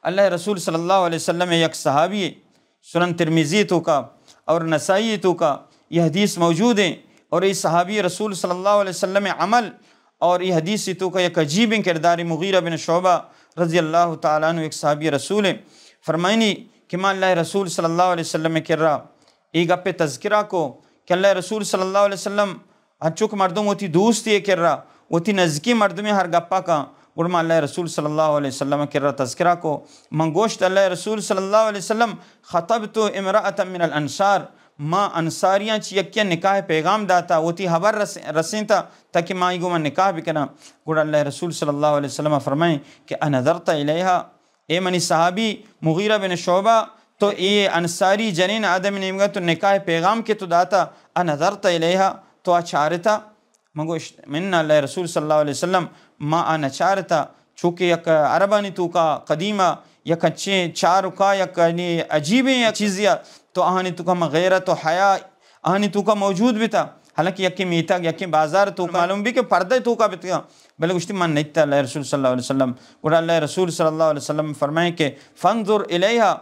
اللہ رسول صلی اللہ علیہ وسلم یک صحابی سنن ترمذی تو کا اور نسائی تو کا یہ حدیث موجود ہیں، اور یہ صحابی رسول صلی اللہ علیہ وسلم عمل اور یہ حدیث تو کا یک عجیب کردار مغیرہ بن شعبہ رضی اللہ تعالیٰ عنہ ایک صحابی رسول ہے، فرمائنی کہ ماں اللہ رسول صلی اللہ علیہ وسلم کر رہا ایک گپ تذکرہ کو کہ اللہ رسول صلی اللہ علیہ وسلم ہچک مردم ہوتی دوست یہ کر رہا ہوتی نزدیکی مردم ہر گپا کا گڑما اللہ رسول صلی اللہ علیہ وسلم کر رہا تذکرہ کو منگوشت اللہ رسول صلی اللہ علیہ وسلم خطبت امرأة من الانصار ماں انصاریاں چی یکیا نکاح پیغام داتا ہوتی خبر رسیں تھا تاکہ ماں ایگو میں نکاح بکنا گڑا اللہ رسول صلی اللہ علیہ وسلم فرمائیں کہ انظرت الیہا اے منی صحابی مغیرہ بن شعبہ تو یہ انصاری جنین آدم نیمگا تو نکاح پیغام کے تو داتا انظرت الیہا تو اچارتا منگو من اللہ رسول صلی اللہ علیہ وسلم ما آنا چارتا چونکہ یک عربانی تو کا قدیمہ یک اچھے چارو کا یک عجیبیں چیزیا تو آہانی تو کا غیرت و حیاء آہانی تو کا موجود بھی تھا، حالانکہ یکی میتا یکی بازار تو کا معلوم بھی کہ پردہ تو کا بھی تھا، بلکہ گوشتی من نہیں تھا اللہ رسول صلی اللہ علیہ وسلم اور اللہ رسول صلی اللہ علیہ وسلم فرمائیں کہ فانظر الیہا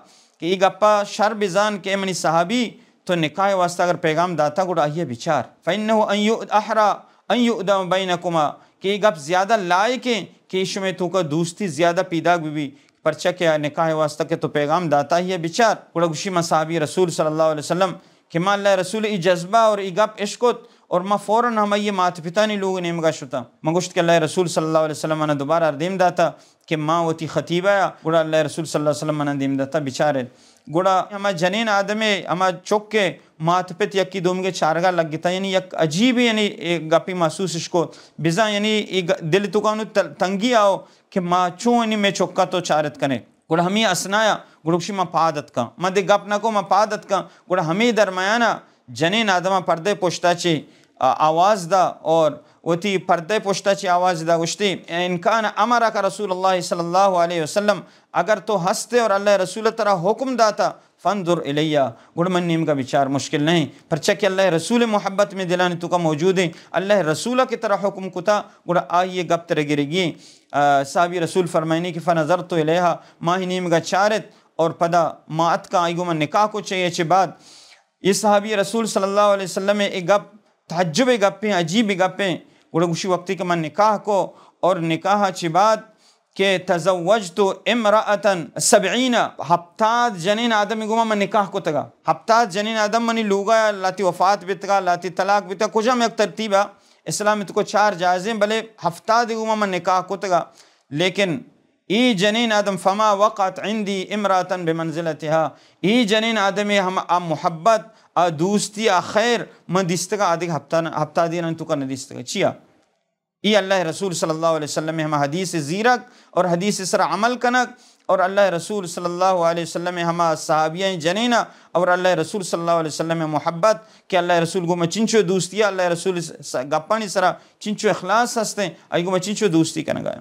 کہ یہ گپا شر بزان کے منی صحابی تو نکاح واسطہ اگر پیغام داتا گوڑا آئیے بچار فَإِنَّهُ أَن يُؤْدَمْ بَيْنَكُمَا کہ یہ گپ زیادہ لائق ہیں کہ اس میں تو کا دوستی زیادہ پیدا بھی پرچہ کیا نکاح واسطہ کے تو پیغام داتا ہی ہے بچار گوڑا گوشی ما صحابی رسول صلی اللہ علیہ وسلم کہ ما اللہ رسول ای جذبہ اور ای گپ عشقت اور ما فوراً ہم یہ مات پتانی لوگ نیمگا شتا ما گوشت کہ اللہ رسول صلی اللہ علیہ وسلم نے دوبارہ اردیم داتا کہ ما وتی خطیبہ گوڑا اللہ رسول صلی اللہ علیہ وسلم نے دیم داتا بچارے گوڑا ہما جنین آدمے ہما چوک کے مات پت یکی دومگے چارگاہ لگ گتا یعنی یک عجیب یعنی گپی محسوس اسکو بزا یعنی دل تو کانو تنگی آؤ کہ ما چون یعنی میں چوکا تو چارت کنے گوڑا ہمیں اسنایا گوڑکشی ما پادت کا ما دے گپ نکو ما پادت کا گوڑا ہمیں درمیانا جنین آدمہ پردے پوشتا چے آواز دا اور وتی پردے پوشتا چی آواز دا گوشتی انکان امرہ کا رسول اللہ صلی اللہ علیہ وسلم اگر تو ہستے اور اللہ رسول ترہ حکم داتا فانظر الیہ گوڑ من نیم کا بچار مشکل نہیں پرچہ کہ اللہ رسول محبت میں دلانی تو کا موجود ہے اللہ رسولہ کی طرح حکم کتا گوڑا آئیے گپ تر گرگی صحابی رسول فرمائنی کہ فنظرت الیہ ماہی نیم کا چارت اور پدا ماعت کا آئیگو من نکاح کو چاہیے چھ بعد یہ صحابی رسول صلی اللہ علیہ وسلم ایک گپ تحجب گپیں عجیب گپیں گوڑا گوشی وقتی کہ من نکاح کو اور نکاح چھ بعد کہ تزوجت امرأة 70 ہفتاد جنین آدم گوما من نکاح کو تگا ہفتاد جنین آدم منی لوگا لاتی وفات بیتگا لاتی طلاق بیتگا کجا میں ایک ترتیبہ اسلام میں تو کو 4 جائزیں بلے ہفتاد گوما من نکاح کو تگا لیکن ای جنین آدم فما وقعت عندي امرأة بمنزلتها ای جنین آدم ہم محبت دوستی خیر من دیستگا آدھے ہفتہ دین تو کا ندیستگا چیا ای اللہ رسول صلی اللہ علیہ وسلم ہم حدیث زیرک اور حدیث سر عمل کنک اور اللہ رسول صلی اللہ علیہ وسلم ہم صحابیاں جنینہ اور اللہ رسول صلی اللہ علیہ وسلم محبت کہ اللہ رسول گو میں چنچو دوستی اللہ رسول گپانی سرا چنچو اخلاص ہستے آئی گو میں چنچو دوستی کنگایا